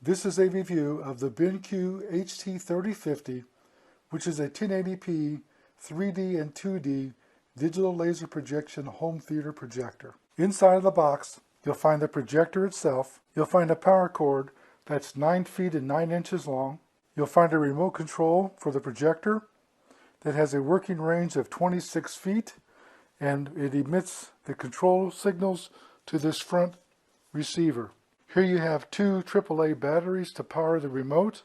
This is a review of the BenQ HT3050, which is a 1080p 3D and 2D digital laser projection home theater projector. Inside of the box, you'll find the projector itself. You'll find a power cord that's 9 feet and 9 inches long. You'll find a remote control for the projector that has a working range of 26 feet, and it emits the control signals to this front receiver. Here you have two AAA batteries to power the remote.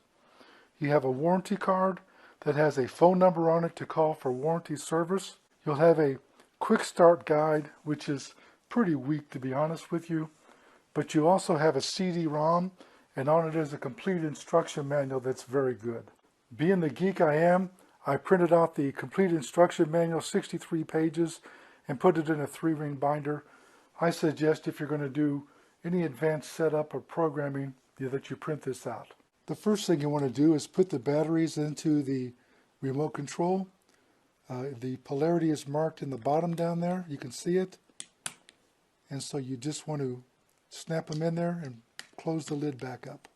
You have a warranty card that has a phone number on it to call for warranty service. You'll have a quick start guide, which is pretty weak to be honest with you, but you also have a CD-ROM, and on it is a complete instruction manual that's very good. Being the geek I am, I printed out the complete instruction manual, 63 pages, and put it in a 3-ring binder. I suggest if you're going to do any advanced setup or programming that you print this out. The first thing you want to do is put the batteries into the remote control. The polarity is marked in the bottom down there. You can see it. And so you just want to snap them in there and close the lid back up.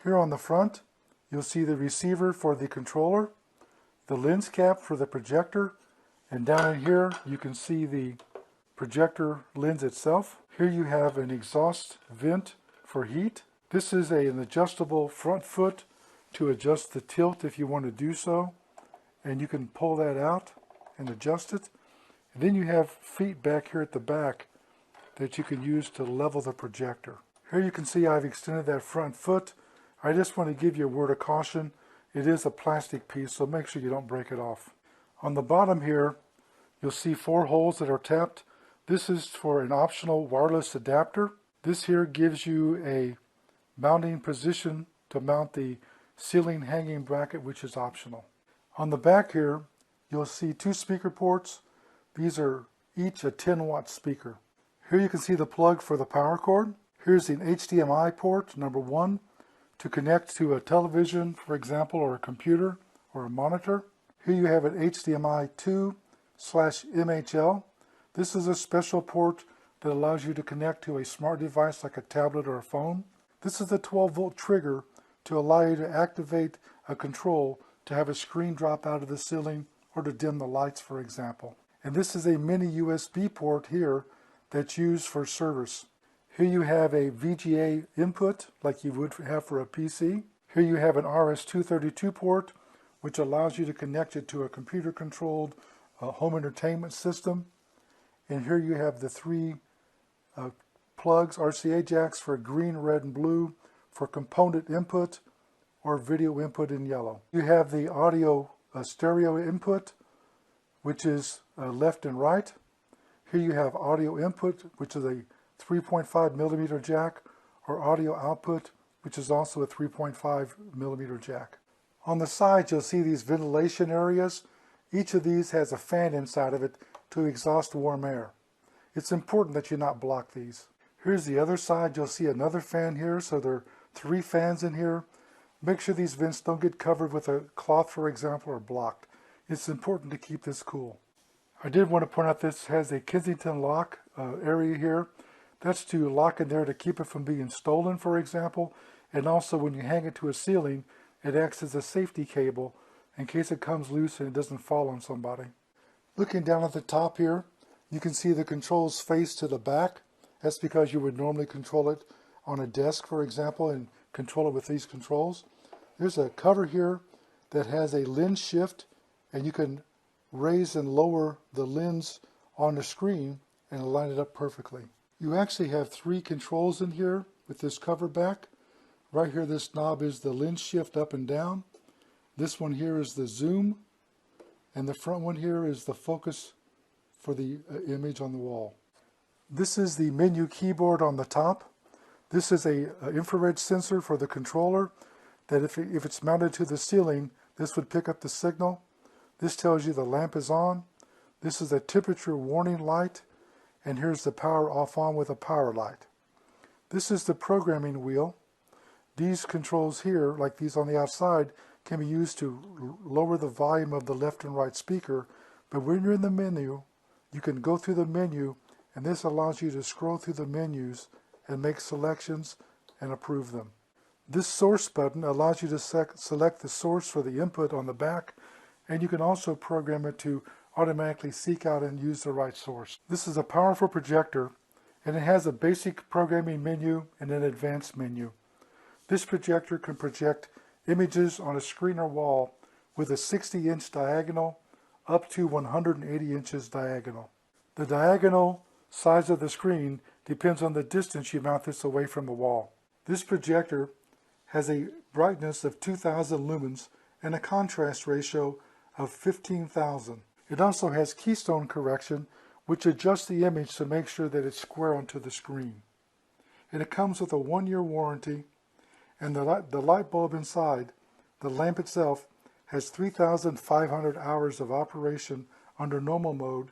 Here on the front, you'll see the receiver for the controller, the lens cap for the projector, and down in here you can see the projector lens itself. Here you have an exhaust vent for heat. This is an adjustable front foot to adjust the tilt if you want to do so, and you can pull that out and adjust it. And then you have feet back here at the back that you can use to level the projector. Here you can see I've extended that front foot. I just want to give you a word of caution. It is a plastic piece, so make sure you don't break it off. On the bottom here, you'll see 4 holes that are tapped. This is for an optional wireless adapter. This here gives you a mounting position to mount the ceiling hanging bracket, which is optional. On the back here, you'll see 2 speaker ports. These are each a 10-watt speaker. Here you can see the plug for the power cord. Here's an HDMI port, number 1, to connect to a television, for example, or a computer or a monitor. Here you have an HDMI 2/MHL. This is a special port that allows you to connect to a smart device like a tablet or a phone. This is a 12-volt trigger to allow you to activate a control to have a screen drop out of the ceiling or to dim the lights, for example. And this is a mini USB port here that's used for service. Here you have a VGA input like you would have for a PC. Here you have an RS-232 port, which allows you to connect it to a computer-controlled home entertainment system. And here you have the 3 plugs, RCA jacks for green, red, and blue for component input or video input in yellow. You have the audio stereo input, which is left and right. Here you have audio input, which is a 3.5 millimeter jack, or audio output, which is also a 3.5 millimeter jack. On the sides, you'll see these ventilation areas. Each of these has a fan inside of it to exhaust warm air. It's important that you not block these. Here's the other side. You'll see another fan here, so there are 3 fans in here. Make sure these vents don't get covered with a cloth, for example, or blocked. It's important to keep this cool. I did want to point out this has a Kensington lock area here. That's to lock in there to keep it from being stolen, for example, and also when you hang it to a ceiling, it acts as a safety cable in case it comes loose and it doesn't fall on somebody. Looking down at the top here, you can see the controls face to the back. That's because you would normally control it on a desk, for example, and control it with these controls. There's a cover here that has a lens shift, and you can raise and lower the lens on the screen and line it up perfectly. You actually have 3 controls in here with this cover back. Right here, this knob is the lens shift up and down. This one here is the zoom, and the front one here is the focus for the image on the wall. This is the menu keyboard on the top. This is a infrared sensor for the controller that if it's mounted to the ceiling, this would pick up the signal. This tells you the lamp is on. This is a temperature warning light, and here's the power off on with a power light. This is the programming wheel. These controls here, like these on the outside, can be used to lower the volume of the left and right speaker, but when you're in the menu, you can go through the menu, and this allows you to scroll through the menus and make selections and approve them. This source button allows you to select the source for the input on the back, and you can also program it to automatically seek out and use the right source. This is a powerful projector, and it has a basic programming menu and an advanced menu. This projector can project images on a screen or wall with a 60-inch diagonal up to 180 inches diagonal. The diagonal size of the screen depends on the distance you mount this away from the wall. This projector has a brightness of 2000 lumens and a contrast ratio of 15,000. It also has keystone correction, which adjusts the image to make sure that it's square onto the screen. And it comes with a 1-year warranty, and the light bulb inside, the lamp itself, has 3,500 hours of operation under normal mode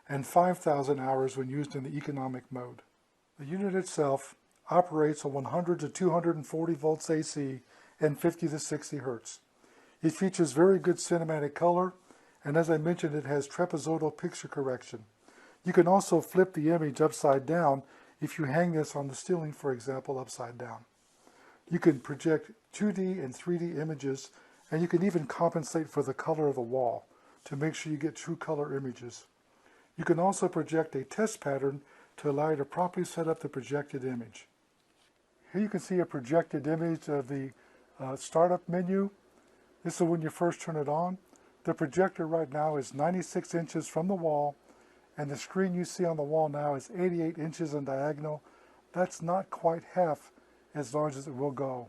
and 5,000 hours when used in the economic mode. The unit itself operates on 100 to 240 volts AC and 50 to 60 Hertz. It features very good cinematic color, and as I mentioned, it has trapezoidal picture correction. You can also flip the image upside down if you hang this on the ceiling, for example, upside down. You can project 2D and 3D images, and you can even compensate for the color of the wall to make sure you get true color images. You can also project a test pattern to allow you to properly set up the projected image. Here you can see a projected image of the startup menu. This is when you first turn it on. The projector right now is 96 inches from the wall, and the screen you see on the wall now is 88 inches in diagonal. That's not quite half as large as it will go.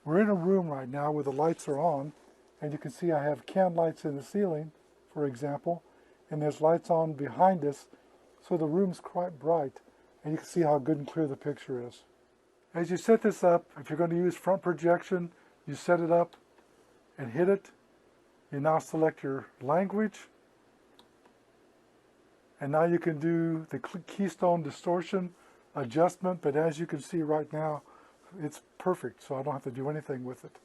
We're in a room right now where the lights are on, and you can see I have can lights in the ceiling, for example, and there's lights on behind us, so the room's quite bright, and you can see how good and clear the picture is. As you set this up, if you're going to use front projection, you set it up and hit it. You now select your language, and now you can do the keystone distortion adjustment, but as you can see right now, it's perfect, so I don't have to do anything with it.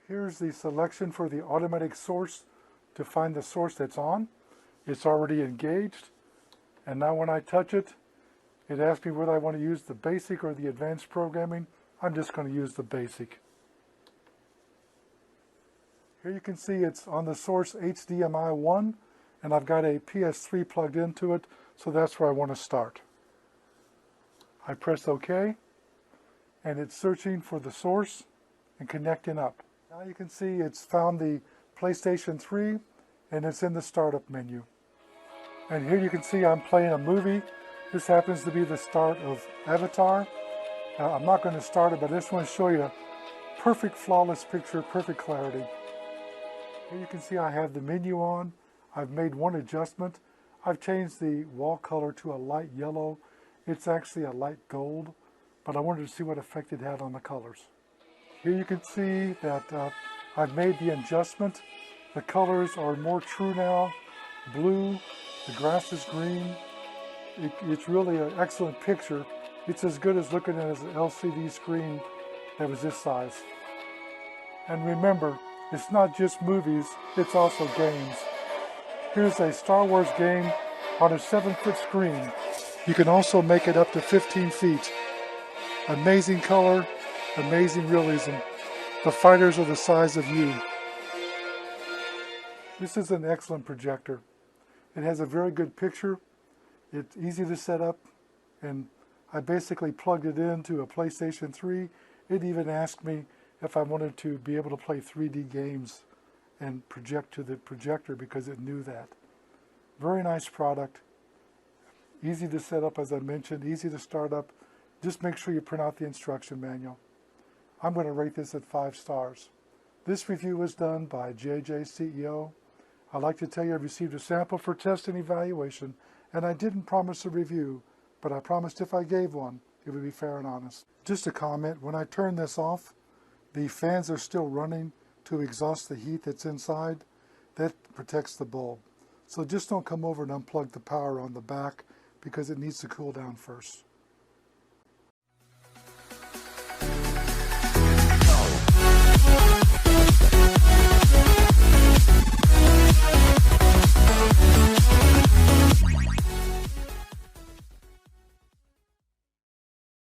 Here's the selection for the automatic source to find the source that's on. It's already engaged, and now when I touch it, it asks me whether I want to use the basic or the advanced programming. I'm just going to use the basic. Here you can see it's on the source HDMI 1, and I've got a PS3 plugged into it, so that's where I want to start. I press OK, and it's searching for the source and connecting up. Now you can see it's found the PlayStation 3, and it's in the startup menu. And here you can see I'm playing a movie. This happens to be the start of Avatar. I'm not going to start it, but I just want to show you a perfect flawless picture, perfect clarity. Here you can see I have the menu on. I've made one adjustment. I've changed the wall color to a light yellow. It's actually a light gold, but I wanted to see what effect it had on the colors. Here you can see that I've made the adjustment. The colors are more true now. Blue, the grass is green. It's really an excellent picture. It's as good as looking at an LCD screen that was this size. And remember, it's not just movies, it's also games. Here's a Star Wars game on a 7-foot screen. You can also make it up to 15 feet. Amazing color, amazing realism. The fighters are the size of you. This is an excellent projector. It has a very good picture. It's easy to set up, and I basically plugged it into a PlayStation 3. It even asked me if I wanted to be able to play 3D games and project to the projector because it knew that. Very nice product. Easy to set up, as I mentioned, easy to start up. Just make sure you print out the instruction manual. I'm going to rate this at 5 stars. This review was done by JJ CEO. I'd like to tell you I've received a sample for test and evaluation, and I didn't promise a review, but I promised if I gave one, it would be fair and honest. Just a comment, when I turn this off, the fans are still running to exhaust the heat that's inside. That protects the bulb. So just don't come over and unplug the power on the back because it needs to cool down first.